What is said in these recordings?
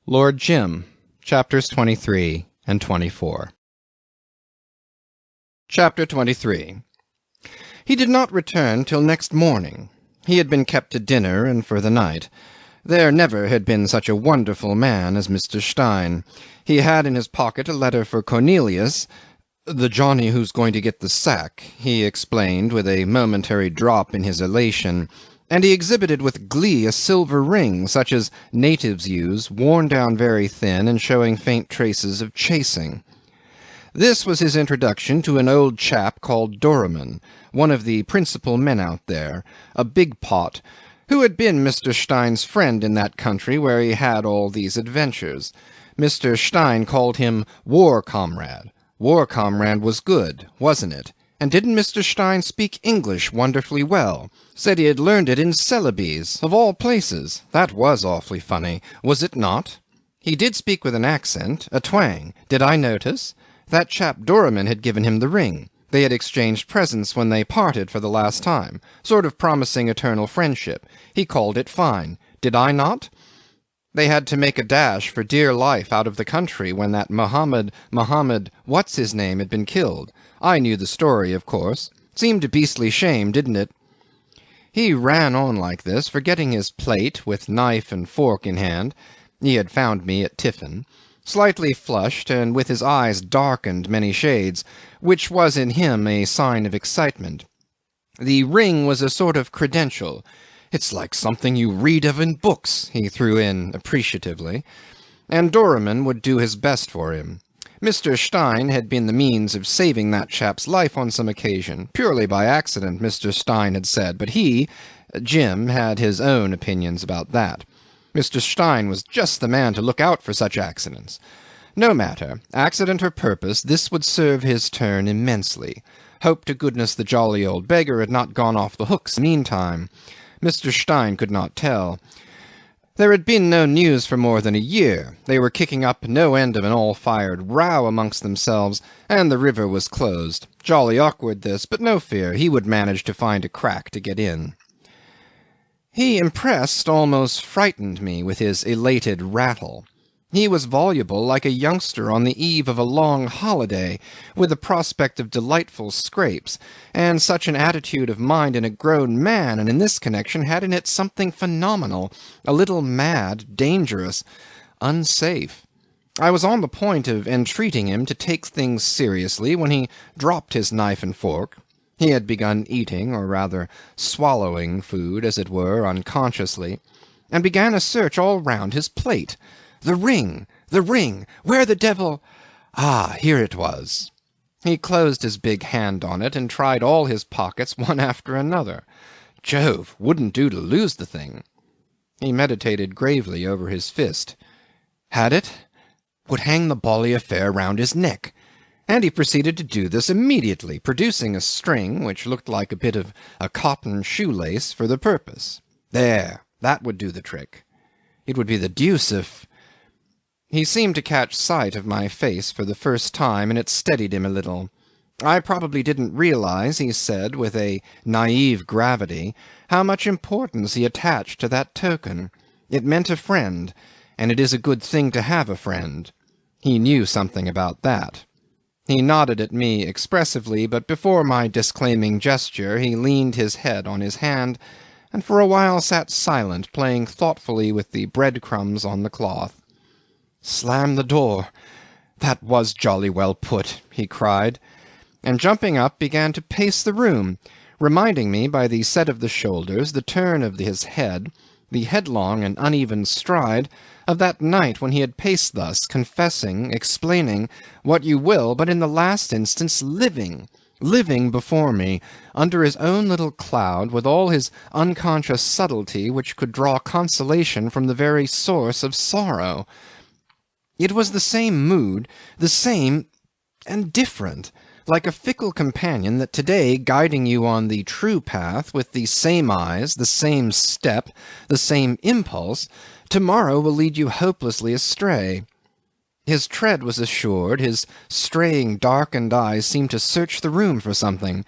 Lord Jim, chapters 23 and 24. Chapter 23. He did not return till next morning. He had been kept to dinner and for the night. There never had been such a wonderful man as Mr. Stein. He had in his pocket a letter for Cornelius, "The Johnny who's going to get the sack," he explained with a momentary drop in his elation, and he exhibited with glee a silver ring such as natives use, worn down very thin and showing faint traces of chasing. This was his introduction to an old chap called Doramin, one of the principal men out there, a big pot, who had been Mr. Stein's friend in that country where he had all these adventures. Mr. Stein called him War Comrade. War Comrade was good, wasn't it? And didn't Mr. Stein speak English wonderfully well? Said he had learned it in Celebes, of all places. That was awfully funny, was it not? He did speak with an accent, a twang. Did I notice? That chap Doramin had given him the ring. They had exchanged presents when they parted for the last time, sort of promising eternal friendship. He called it fine. Did I not? They had to make a dash for dear life out of the country when that Mohammed what's-his-name had been killed. I knew the story, of course. Seemed a beastly shame, didn't it? He ran on like this, forgetting his plate, with knife and fork in hand. He had found me at tiffin, slightly flushed, and with his eyes darkened many shades, which was in him a sign of excitement. The ring was a sort of credential. "It's like something you read of in books," he threw in appreciatively, and Doramin would do his best for him. Mr. Stein had been the means of saving that chap's life on some occasion, purely by accident, Mr. Stein had said, but he, Jim, had his own opinions about that. Mr. Stein was just the man to look out for such accidents. No matter, accident or purpose, this would serve his turn immensely. Hope to goodness the jolly old beggar had not gone off the hooks meantime. Mr. Stein could not tell. There had been no news for more than a year. They were kicking up no end of an all-fired row amongst themselves, and the river was closed. Jolly awkward this, but no fear, he would manage to find a crack to get in. He impressed, almost frightened me with his elated rattle. He was voluble like a youngster on the eve of a long holiday, with the prospect of delightful scrapes, and such an attitude of mind in a grown man, and in this connection had in it something phenomenal, a little mad, dangerous, unsafe. I was on the point of entreating him to take things seriously when he dropped his knife and fork. He had begun eating, or rather swallowing food, as it were, unconsciously, and began a search all round his plate. The ring! The ring! Where the devil... Ah, here it was. He closed his big hand on it and tried all his pockets one after another. Jove, wouldn't do to lose the thing. He meditated gravely over his fist. Had it? Would hang the bally affair round his neck. And he proceeded to do this immediately, producing a string, which looked like a bit of a cotton shoelace, for the purpose. There, that would do the trick. It would be the deuce if... He seemed to catch sight of my face for the first time, and it steadied him a little. I probably didn't realize, he said, with a naive gravity, how much importance he attached to that token. It meant a friend, and it is a good thing to have a friend. He knew something about that. He nodded at me expressively, but before my disclaiming gesture he leaned his head on his hand, and for a while sat silent, playing thoughtfully with the breadcrumbs on the cloth. "Slam the door. That was jolly well put," he cried, and jumping up began to pace the room, reminding me by the set of the shoulders, the turn of his head, the headlong and uneven stride, of that night when he had paced thus, confessing, explaining, what you will, but in the last instance living before me, under his own little cloud, with all his unconscious subtlety which could draw consolation from the very source of sorrow. It was the same mood, the same and different, like a fickle companion that today, guiding you on the true path, with the same eyes, the same step, the same impulse, tomorrow will lead you hopelessly astray. His tread was assured, his straying darkened eyes seemed to search the room for something.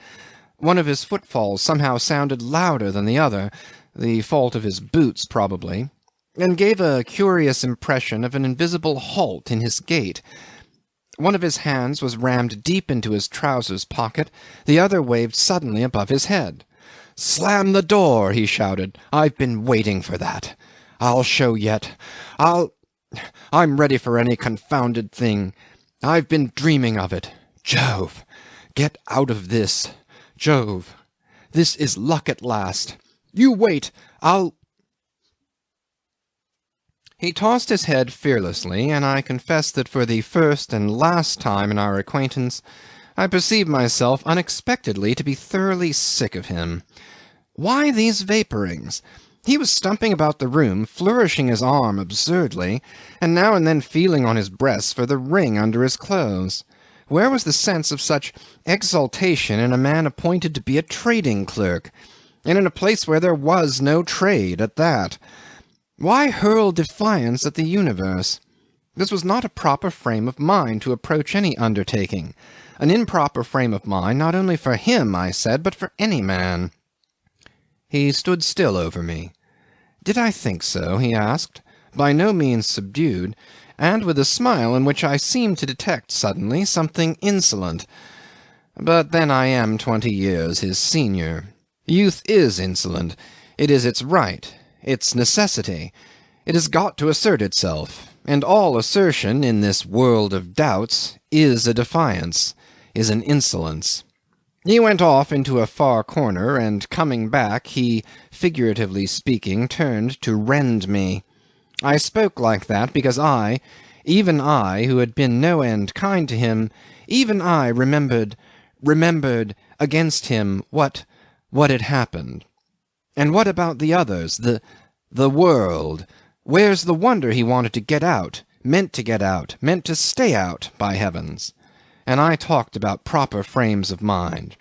One of his footfalls somehow sounded louder than the other, the fault of his boots probably. and gave a curious impression of an invisible halt in his gait. One of his hands was rammed deep into his trousers pocket, the other waved suddenly above his head. "Slam the door!" he shouted. "I've been waiting for that. I'll show yet. I'm ready for any confounded thing. I've been dreaming of it. Jove! Get out of this. Jove! This is luck at last. You wait. I'll—" He tossed his head fearlessly, and I confess that for the first and last time in our acquaintance I perceived myself unexpectedly to be thoroughly sick of him. Why these vapourings? He was stumping about the room, flourishing his arm absurdly, and now and then feeling on his breast for the ring under his clothes. Where was the sense of such exultation in a man appointed to be a trading clerk, and in a place where there was no trade at that? Why hurl defiance at the universe? This was not a proper frame of mind to approach any undertaking. An improper frame of mind not only for him, I said, but for any man. He stood still over me. Did I think so? He asked, by no means subdued, and with a smile in which I seemed to detect suddenly something insolent. But then I am 20 years his senior. Youth is insolent. It is its right, its necessity. It has got to assert itself, and all assertion in this world of doubts is a defiance, is an insolence. He went off into a far corner, and coming back, he, figuratively speaking, turned to rend me. I spoke like that because I, even I, who had been no end kind to him, even I remembered against him what had happened. And what about the others, the world? Where's the wonder he wanted to get out, meant to stay out, by heavens? And I talked about proper frames of mind.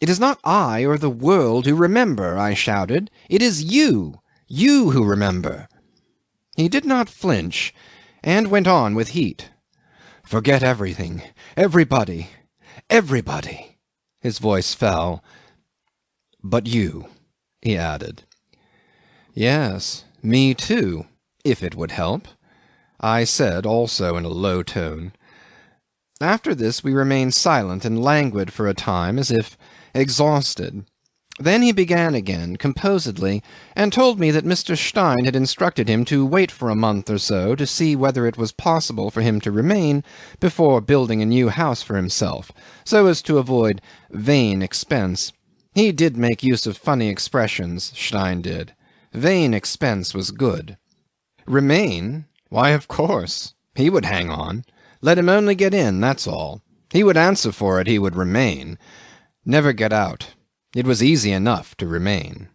It is not I or the world who remember, I shouted. It is you who remember. He did not flinch, and went on with heat. Forget everything, everybody. His voice fell. But you, he added. Yes, me too, if it would help, I said also in a low tone. After this we remained silent and languid for a time, as if exhausted. Then he began again, composedly, and told me that Mr. Stein had instructed him to wait for a month or so to see whether it was possible for him to remain before building a new house for himself, so as to avoid vain expense. He did make use of funny expressions, Stein did. Vain expense was good. Remain? Why, of course. He would hang on. Let him only get in, that's all. He would answer for it he would remain. Never get out. It was easy enough to remain.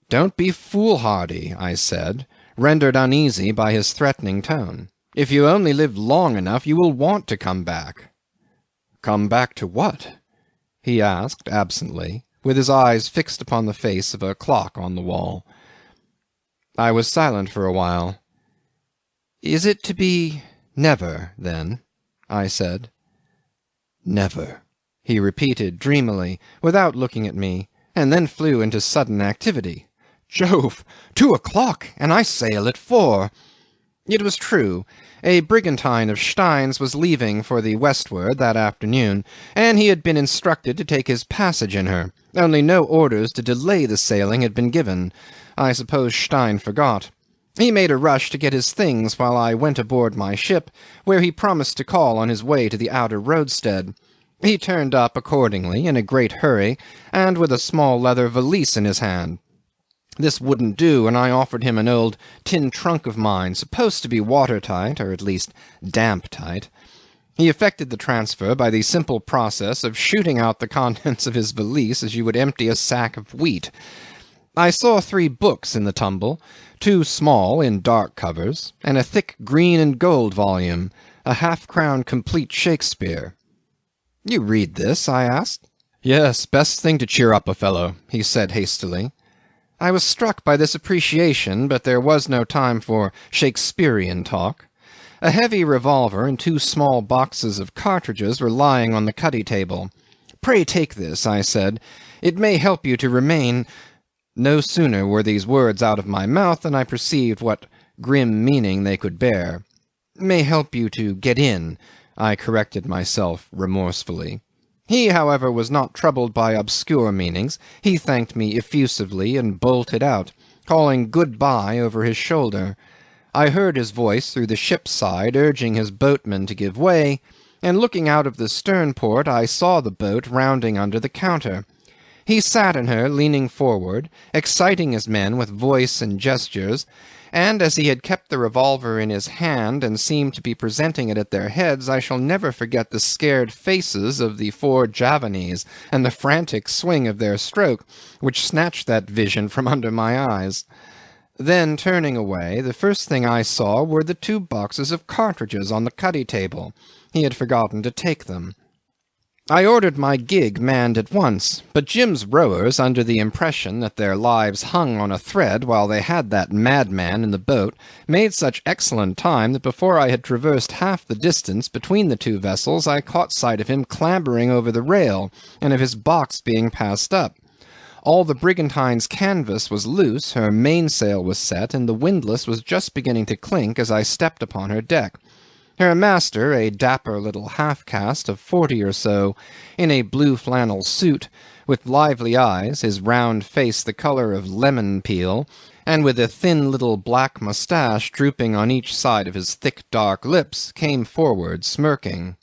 Don't be foolhardy, I said, rendered uneasy by his threatening tone. If you only live long enough, you will want to come back. Come back to what? He asked absently, with his eyes fixed upon the face of a clock on the wall. I was silent for a while. Is it to be never, then? I said. Never, he repeated dreamily, without looking at me, and then flew into sudden activity. Jove! 2 o'clock, and I sail at 4. It was true. A brigantine of Stein's was leaving for the westward that afternoon, and he had been instructed to take his passage in her, only no orders to delay the sailing had been given. I suppose Stein forgot. He made a rush to get his things while I went aboard my ship, where he promised to call on his way to the outer roadstead. He turned up accordingly in a great hurry, and with a small leather valise in his hand. This wouldn't do, and I offered him an old tin trunk of mine, supposed to be watertight, or at least damp-tight. He effected the transfer by the simple process of shooting out the contents of his valise as you would empty a sack of wheat. I saw 3 books in the tumble, 2 small in dark covers, and a thick green and gold volume, a half-crown complete Shakespeare. You read this? I asked. Yes, best thing to cheer up a fellow, he said hastily. I was struck by this appreciation, but there was no time for Shakespearean talk. A heavy revolver and 2 small boxes of cartridges were lying on the cuddy table. Pray take this, I said. It may help you to remain. No sooner were these words out of my mouth than I perceived what grim meaning they could bear. "May help you to get in," I corrected myself remorsefully. He, however, was not troubled by obscure meanings. He thanked me effusively and bolted out, calling good-bye over his shoulder. I heard his voice through the ship's side urging his boatmen to give way, and looking out of the stern port I saw the boat rounding under the counter. He sat in her, leaning forward, exciting his men with voice and gestures, and as he had kept the revolver in his hand and seemed to be presenting it at their heads, I shall never forget the scared faces of the 4 Javanese and the frantic swing of their stroke, which snatched that vision from under my eyes. Then, turning away, the first thing I saw were the 2 boxes of cartridges on the cuddy table. He had forgotten to take them. I ordered my gig manned at once, but Jim's rowers, under the impression that their lives hung on a thread while they had that madman in the boat, made such excellent time that before I had traversed half the distance between the 2 vessels I caught sight of him clambering over the rail, and of his box being passed up. All the brigantine's canvas was loose, her mainsail was set, and the windlass was just beginning to clink as I stepped upon her deck. Her master, a dapper little half-caste of 40 or so, in a blue flannel suit, with lively eyes, his round face the colour of lemon peel, and with a thin little black moustache drooping on each side of his thick dark lips, came forward smirking.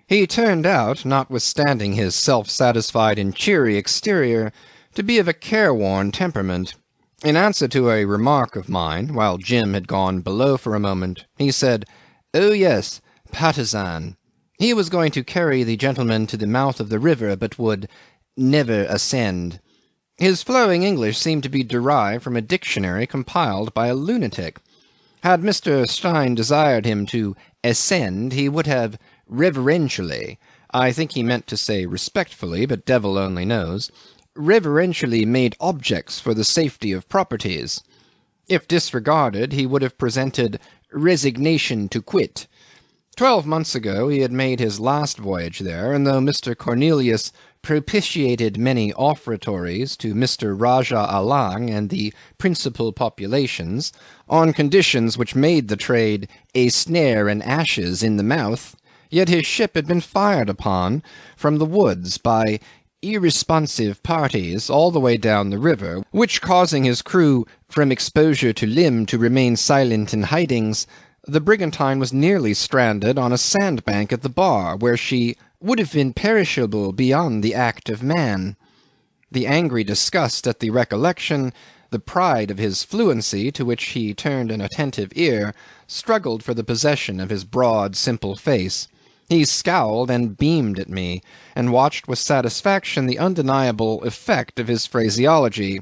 He turned out, notwithstanding his self-satisfied and cheery exterior, to be of a careworn temperament. In answer to a remark of mine, while Jim had gone below for a moment, he said, "Oh yes, Patusan. He was going to carry the gentleman to the mouth of the river, but would never ascend." His flowing English seemed to be derived from a dictionary compiled by a lunatic. Had Mr. Stein desired him to ascend, he would have reverentially, I think he meant to say respectfully, but devil only knows, reverentially made objects for the safety of properties. If disregarded, he would have presented resignation to quit. 12 months ago he had made his last voyage there, and though Mr. Cornelius propitiated many offertories to Mr. Rajah Allang and the principal populations, on conditions which made the trade a snare and ashes in the mouth, yet his ship had been fired upon from the woods by irresponsive parties all the way down the river, which causing his crew from exposure to limb to remain silent in hidings, the brigantine was nearly stranded on a sandbank at the bar, where she would have been perishable beyond the act of man. The angry disgust at the recollection, the pride of his fluency, to which he turned an attentive ear, struggled for the possession of his broad, simple face. He scowled and beamed at me, and watched with satisfaction the undeniable effect of his phraseology.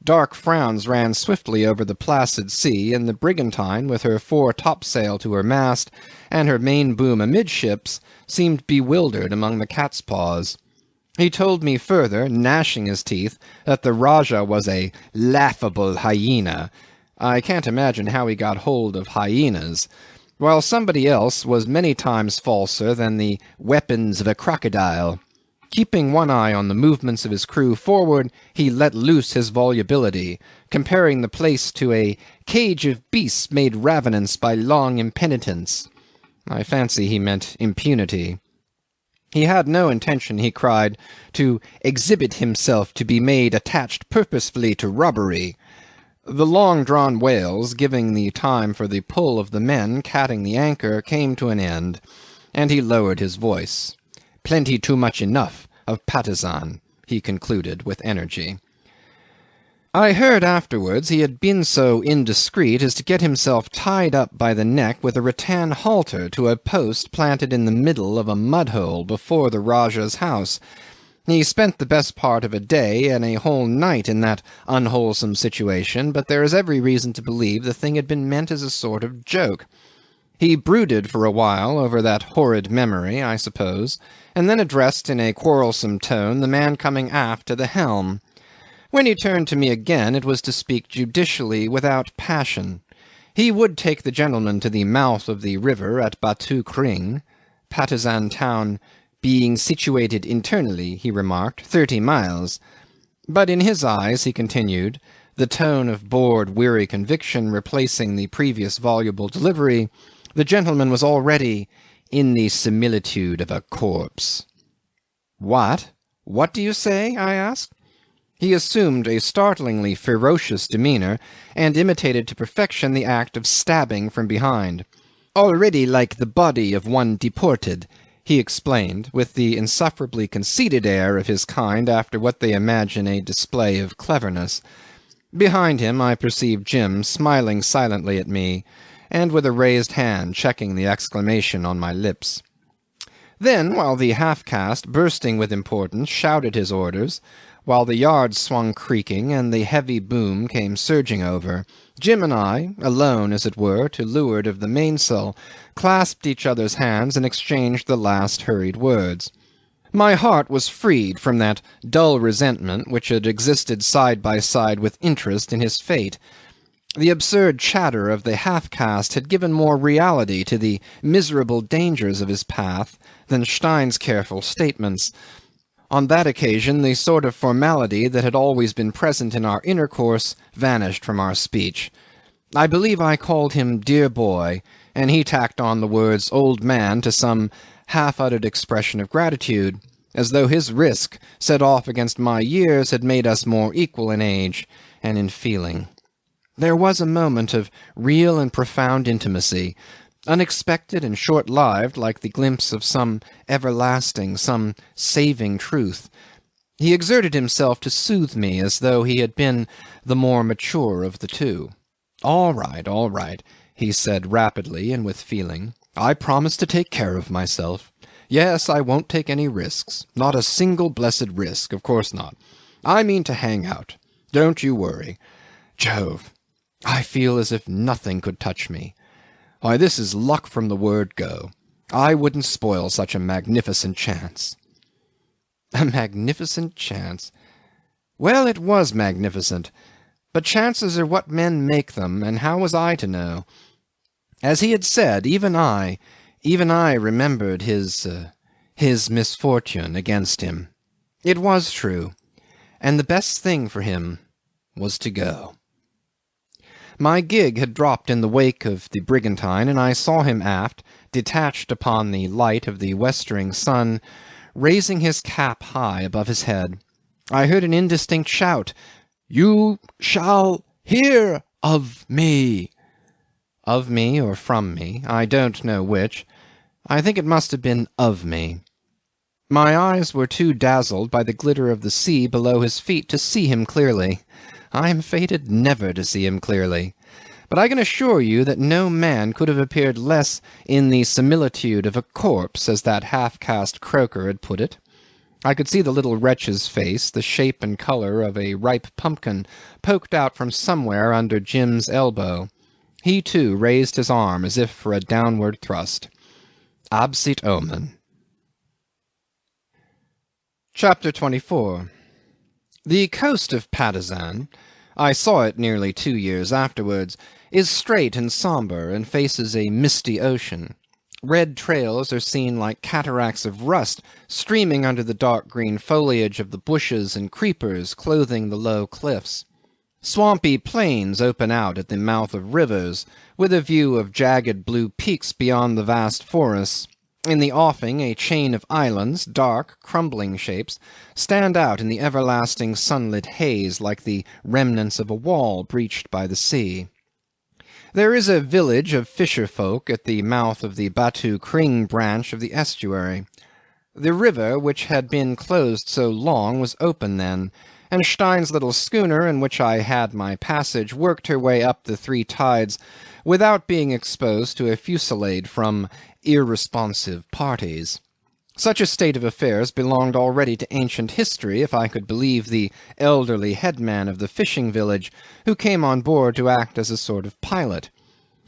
Dark frowns ran swiftly over the placid sea, and the brigantine, with her 4 topsail to her mast, and her main boom amidships, seemed bewildered among the cat's paws. He told me further, gnashing his teeth, that the Rajah was a laughable hyena. I can't imagine how he got hold of hyenas, while somebody else was many times falser than the weapons of a crocodile. Keeping one eye on the movements of his crew forward, he let loose his volubility, comparing the place to a cage of beasts made ravenous by long impenitence. I fancy he meant impunity. He had no intention, he cried, to exhibit himself to be made attached purposefully to robbery. The long-drawn wails, giving the time for the pull of the men catting the anchor, came to an end, and he lowered his voice. "Plenty too much enough of Patusan," he concluded with energy. I heard afterwards he had been so indiscreet as to get himself tied up by the neck with a rattan halter to a post planted in the middle of a mud-hole before the Rajah's house. He spent the best part of a day and a whole night in that unwholesome situation, but there is every reason to believe the thing had been meant as a sort of joke. He brooded for a while over that horrid memory, I suppose, and then addressed in a quarrelsome tone the man coming aft to the helm. When he turned to me again, it was to speak judicially without passion. He would take the gentleman to the mouth of the river at Batu Kring, Patusan town being situated internally, he remarked, 30 miles. But in his eyes, he continued, the tone of bored, weary conviction replacing the previous voluble delivery, the gentleman was already in the similitude of a corpse. "What? What do you say?" I asked. He assumed a startlingly ferocious demeanour, and imitated to perfection the act of stabbing from behind. "Already like the body of one deported," he explained, with the insufferably conceited air of his kind after what they imagine a display of cleverness. Behind him I perceived Jim smiling silently at me, and with a raised hand checking the exclamation on my lips. Then, while the half-caste, bursting with importance, shouted his orders, while the yards swung creaking and the heavy boom came surging over, Jim and I, alone as it were, to leeward of the mainsail, clasped each other's hands and exchanged the last hurried words. My heart was freed from that dull resentment which had existed side by side with interest in his fate. The absurd chatter of the half-caste had given more reality to the miserable dangers of his path than Stein's careful statements. On that occasion the sort of formality that had always been present in our intercourse vanished from our speech. I believe I called him dear boy, and he tacked on the words old man to some half-uttered expression of gratitude, as though his risk, set off against my years, had made us more equal in age and in feeling. There was a moment of real and profound intimacy, unexpected and short-lived, like the glimpse of some everlasting, some saving truth. He exerted himself to soothe me as though he had been the more mature of the two. All right, he said rapidly and with feeling. I promise to take care of myself. Yes, I won't take any risks. Not a single blessed risk, of course not. I mean to hang out. Don't you worry. Jove! I feel as if nothing could touch me. Why, this is luck from the word go. I wouldn't spoil such a magnificent chance. A magnificent chance. Well, it was magnificent. But chances are what men make them, and how was I to know? As he had said, even I remembered his misfortune against him. It was true, and the best thing for him was to go. My gig had dropped in the wake of the brigantine, and I saw him aft, detached upon the light of the westering sun, raising his cap high above his head. I heard an indistinct shout, "You shall hear of me." Of me or from me, I don't know which. I think it must have been of me. My eyes were too dazzled by the glitter of the sea below his feet to see him clearly. I am fated never to see him clearly. But I can assure you that no man could have appeared less in the similitude of a corpse, as that half-caste croaker had put it. I could see the little wretch's face, the shape and colour of a ripe pumpkin, poked out from somewhere under Jim's elbow. He, too, raised his arm as if for a downward thrust. Absit omen. Chapter 24. The coast of Patusan, I saw it nearly 2 years afterwards, is straight and sombre, and faces a misty ocean. Red trails are seen like cataracts of rust streaming under the dark green foliage of the bushes and creepers clothing the low cliffs. Swampy plains open out at the mouth of rivers, with a view of jagged blue peaks beyond the vast forests. In the offing a chain of islands, dark, crumbling shapes, stand out in the everlasting sunlit haze like the remnants of a wall breached by the sea. There is a village of fisher folk at the mouth of the Batu Kring branch of the estuary. The river, which had been closed so long, was open then, and Stein's little schooner, in which I had my passage, worked her way up the three tides without being exposed to a fusillade from irresponsive parties. Such a state of affairs belonged already to ancient history, if I could believe the elderly headman of the fishing village, who came on board to act as a sort of pilot.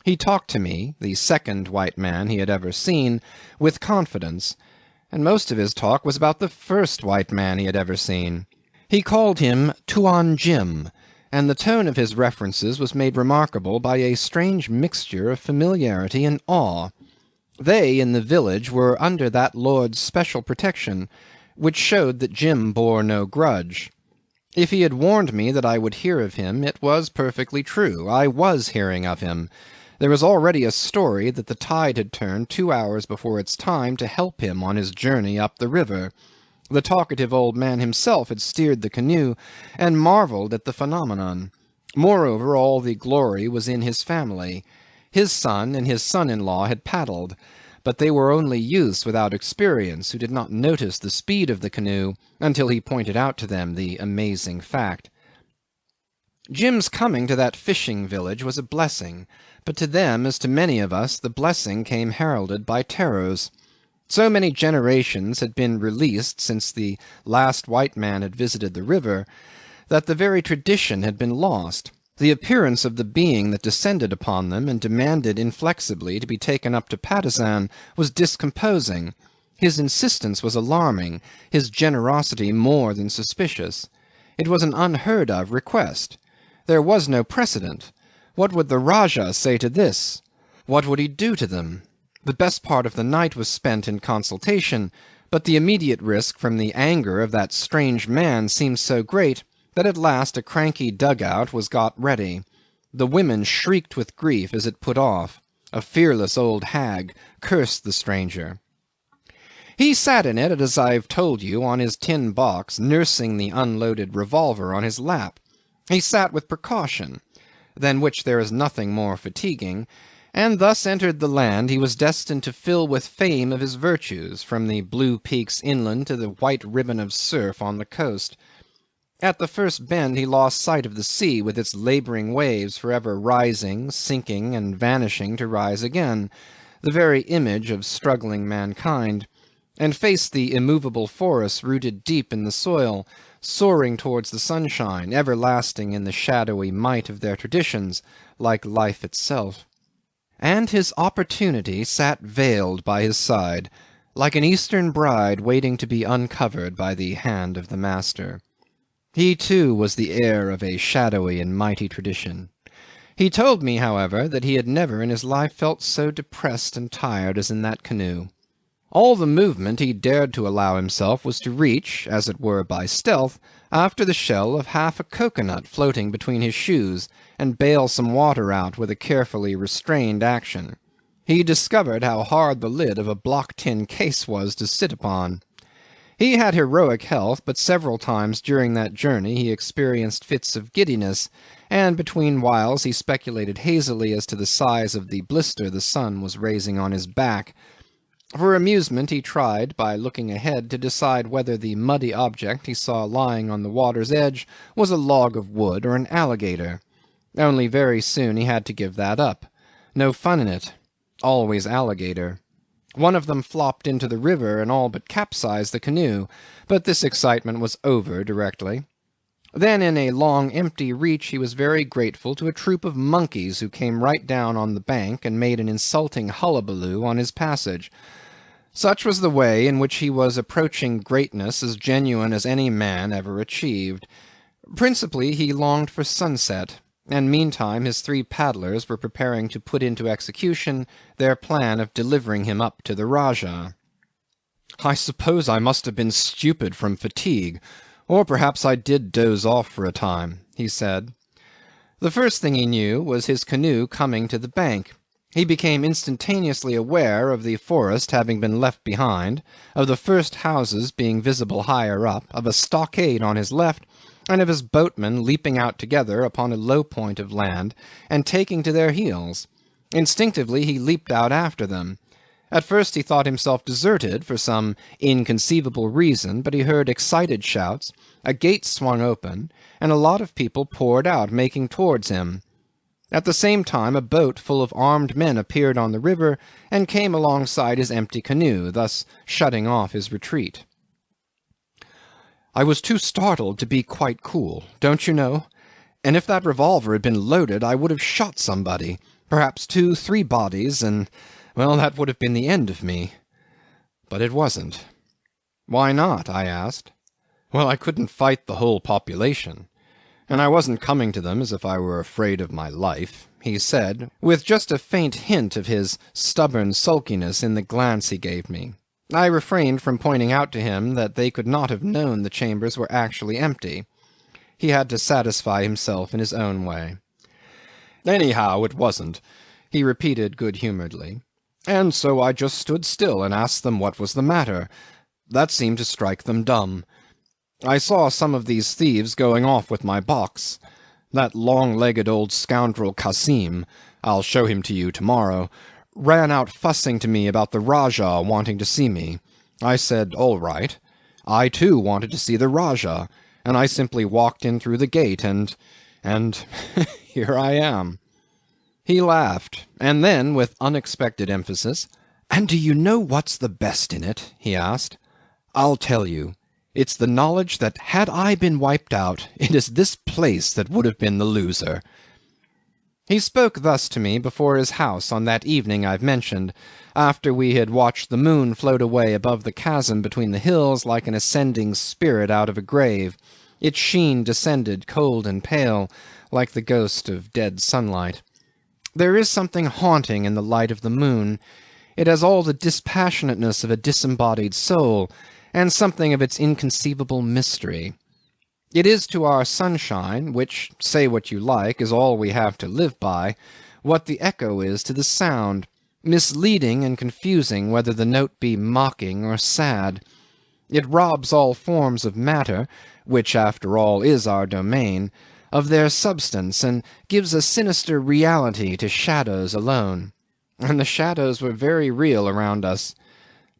He talked to me, the second white man he had ever seen, with confidence, and most of his talk was about the first white man he had ever seen. He called him Tuan Jim, and the tone of his references was made remarkable by a strange mixture of familiarity and awe. They in the village were under that lord's special protection, which showed that Jim bore no grudge. If he had warned me that I would hear of him, it was perfectly true. I was hearing of him. There was already a story that the tide had turned 2 hours before its time to help him on his journey up the river. The talkative old man himself had steered the canoe, and marvelled at the phenomenon. Moreover, all the glory was in his family. His son and his son-in-law had paddled, but they were only youths without experience, who did not notice the speed of the canoe until he pointed out to them the amazing fact. Jim's coming to that fishing village was a blessing, but to them, as to many of us, the blessing came heralded by terrors. So many generations had been released since the last white man had visited the river, that the very tradition had been lost. The appearance of the being that descended upon them and demanded inflexibly to be taken up to Patusan was discomposing. His insistence was alarming, his generosity more than suspicious. It was an unheard-of request. There was no precedent. What would the Rajah say to this? What would he do to them? The best part of the night was spent in consultation, but the immediate risk from the anger of that strange man seemed so great that at last a cranky dug-out was got ready. The women shrieked with grief as it put off. A fearless old hag cursed the stranger. He sat in it, as I've told you, on his tin box, nursing the unloaded revolver on his lap. He sat with precaution, than which there is nothing more fatiguing, and thus entered the land he was destined to fill with fame of his virtues, from the blue peaks inland to the white ribbon of surf on the coast. At the first bend he lost sight of the sea with its labouring waves for ever rising, sinking, and vanishing to rise again, the very image of struggling mankind, and faced the immovable forests rooted deep in the soil, soaring towards the sunshine, everlasting in the shadowy might of their traditions, like life itself. And his opportunity sat veiled by his side, like an Eastern bride waiting to be uncovered by the hand of the master. He too was the heir of a shadowy and mighty tradition. He told me, however, that he had never in his life felt so depressed and tired as in that canoe. All the movement he dared to allow himself was to reach, as it were by stealth, after the shell of half a cocoa-nut floating between his shoes, and bail some water out with a carefully restrained action. He discovered how hard the lid of a block tin case was to sit upon. He had heroic health, but several times during that journey he experienced fits of giddiness, and between whiles he speculated hazily as to the size of the blister the sun was raising on his back. For amusement he tried, by looking ahead, to decide whether the muddy object he saw lying on the water's edge was a log of wood or an alligator. Only very soon he had to give that up. No fun in it. Always alligator. One of them flopped into the river and all but capsized the canoe, but this excitement was over directly. Then in a long empty reach he was very grateful to a troop of monkeys who came right down on the bank and made an insulting hullabaloo on his passage. Such was the way in which he was approaching greatness as genuine as any man ever achieved. Principally he longed for sunset, and meantime his 3 paddlers were preparing to put into execution their plan of delivering him up to the Rajah. I suppose I must have been stupid from fatigue, or perhaps I did doze off for a time, he said. The first thing he knew was his canoe coming to the bank. He became instantaneously aware of the forest having been left behind, of the first houses being visible higher up, of a stockade on his left, and of his boatmen leaping out together upon a low point of land and taking to their heels. Instinctively he leaped out after them. At first he thought himself deserted for some inconceivable reason, but he heard excited shouts, a gate swung open, and a lot of people poured out, making towards him. At the same time a boat full of armed men appeared on the river and came alongside his empty canoe, thus shutting off his retreat. I was too startled to be quite cool, don't you know? And if that revolver had been loaded, I would have shot somebody, perhaps 2, 3 bodies, and, well, that would have been the end of me. But it wasn't. Why not? I asked. Well, I couldn't fight the whole population. And I wasn't coming to them as if I were afraid of my life, he said, with just a faint hint of his stubborn sulkiness in the glance he gave me. I refrained from pointing out to him that they could not have known the chambers were actually empty. He had to satisfy himself in his own way. "Anyhow, it wasn't," he repeated good-humouredly. "And so I just stood still and asked them what was the matter. That seemed to strike them dumb. I saw some of these thieves going off with my box. That long-legged old scoundrel Kassim, I'll show him to you tomorrow, ran out fussing to me about the Rajah wanting to see me. I said, all right. I too wanted to see the Rajah, and I simply walked in through the gate and here I am." He laughed, and then, with unexpected emphasis, "And do you know what's the best in it?" he asked. "I'll tell you. It's the knowledge that had I been wiped out, it is this place that would have been the loser." He spoke thus to me before his house on that evening I've mentioned, after we had watched the moon float away above the chasm between the hills like an ascending spirit out of a grave. Its sheen descended cold and pale, like the ghost of dead sunlight. There is something haunting in the light of the moon. It has all the dispassionateness of a disembodied soul, and something of its inconceivable mystery. It is to our sunshine, which, say what you like, is all we have to live by, what the echo is to the sound, misleading and confusing whether the note be mocking or sad. It robs all forms of matter, which after all is our domain, of their substance, and gives a sinister reality to shadows alone. And the shadows were very real around us.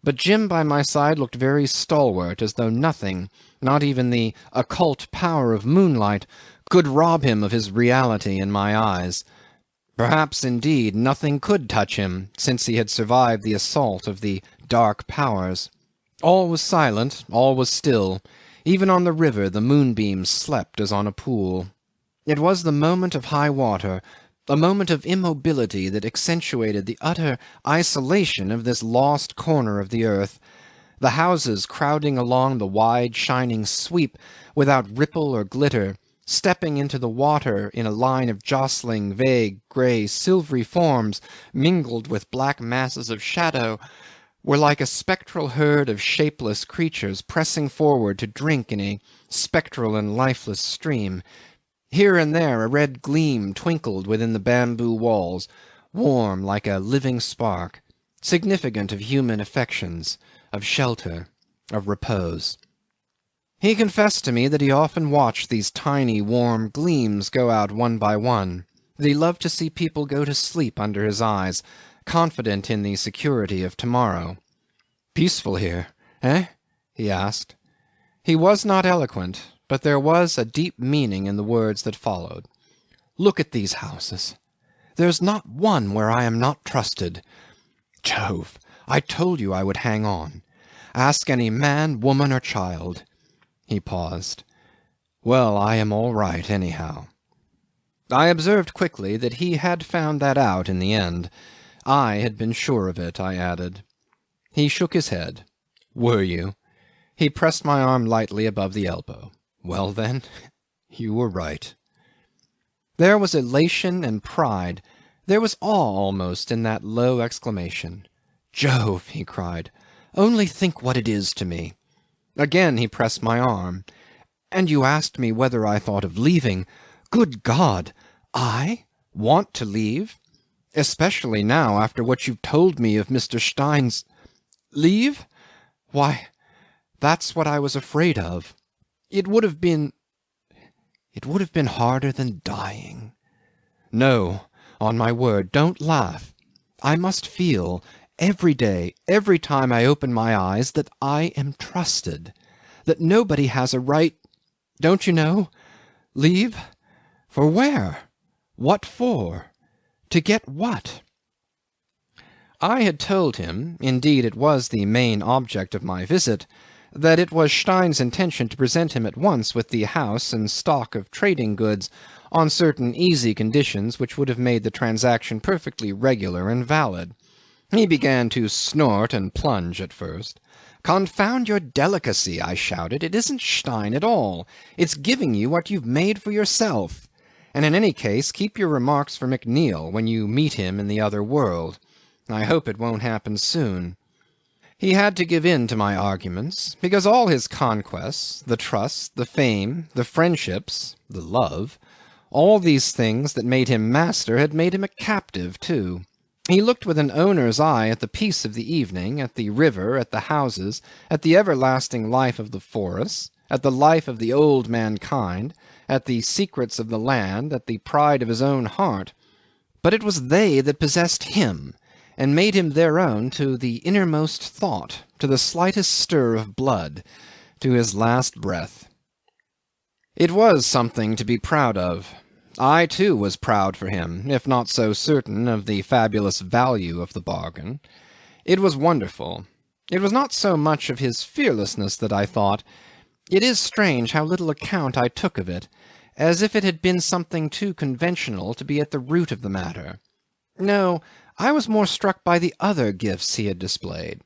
But Jim by my side looked very stalwart, as though nothing, not even the occult power of moonlight, could rob him of his reality in my eyes. Perhaps, indeed, nothing could touch him, since he had survived the assault of the dark powers. All was silent, all was still. Even on the river the moonbeams slept as on a pool. It was the moment of high water, a moment of immobility that accentuated the utter isolation of this lost corner of the earth. The houses crowding along the wide shining sweep without ripple or glitter, stepping into the water in a line of jostling, vague, grey, silvery forms mingled with black masses of shadow, were like a spectral herd of shapeless creatures pressing forward to drink in a spectral and lifeless stream. Here and there a red gleam twinkled within the bamboo walls, warm like a living spark, significant of human affections, of shelter, of repose. He confessed to me that he often watched these tiny warm gleams go out one by one, that he loved to see people go to sleep under his eyes, confident in the security of tomorrow. "Peaceful here, eh?" he asked. He was not eloquent, but there was a deep meaning in the words that followed. "Look at these houses. There's not one where I am not trusted. Jove, I told you I would hang on. Ask any man, woman, or child." He paused. "Well, I am all right, anyhow." I observed quickly that he had found that out in the end. I had been sure of it, I added. He shook his head. "Were you?" He pressed my arm lightly above the elbow. "Well, then, you were right." There was elation and pride. There was awe almost in that low exclamation. "Jove!" he cried. "Only think what it is to me." Again he pressed my arm. "And you asked me whether I thought of leaving. Good God! I want to leave? Especially now, after what you've told me of Mr. Stein's... Leave? Why, that's what I was afraid of. It would have been harder than dying. No, on my word, don't laugh. I must feel, every day, every time I open my eyes, that I am trusted, that nobody has a right... Don't you know? Leave? For where? What for? To get what?" I had told him, indeed it was the main object of my visit, that it was Stein's intention to present him at once with the house and stock of trading goods on certain easy conditions which would have made the transaction perfectly regular and valid. He began to snort and plunge at first. "Confound your delicacy!" I shouted. "It isn't Stein at all. It's giving you what you've made for yourself. And in any case keep your remarks for McNeil when you meet him in the other world. I hope it won't happen soon." He had to give in to my arguments, because all his conquests, the trust, the fame, the friendships, the love, all these things that made him master had made him a captive too. He looked with an owner's eye at the peace of the evening, at the river, at the houses, at the everlasting life of the forests, at the life of the old mankind, at the secrets of the land, at the pride of his own heart. But it was they that possessed him, and made him their own to the innermost thought, to the slightest stir of blood, to his last breath. It was something to be proud of. I too was proud for him, if not so certain of the fabulous value of the bargain. It was wonderful. It was not so much of his fearlessness that I thought. It is strange how little account I took of it, as if it had been something too conventional to be at the root of the matter. No, I was more struck by the other gifts he had displayed.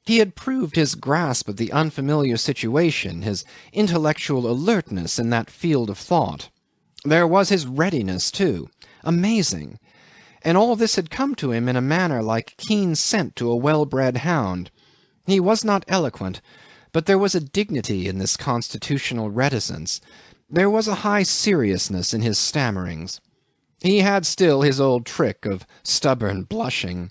He had proved his grasp of the unfamiliar situation, his intellectual alertness in that field of thought. There was his readiness, too, amazing, and all this had come to him in a manner like keen scent to a well-bred hound. He was not eloquent, but there was a dignity in this constitutional reticence. There was a high seriousness in his stammerings. He had still his old trick of stubborn blushing.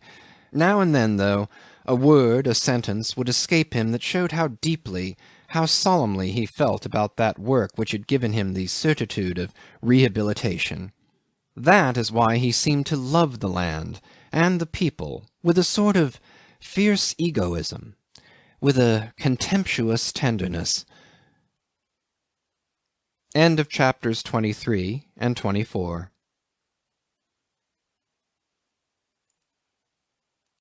Now and then, though, a word, a sentence, would escape him that showed how deeply, how solemnly he felt about that work which had given him the certitude of rehabilitation. That is why he seemed to love the land and the people with a sort of fierce egoism, with a contemptuous tenderness. End of chapters 23 and 24.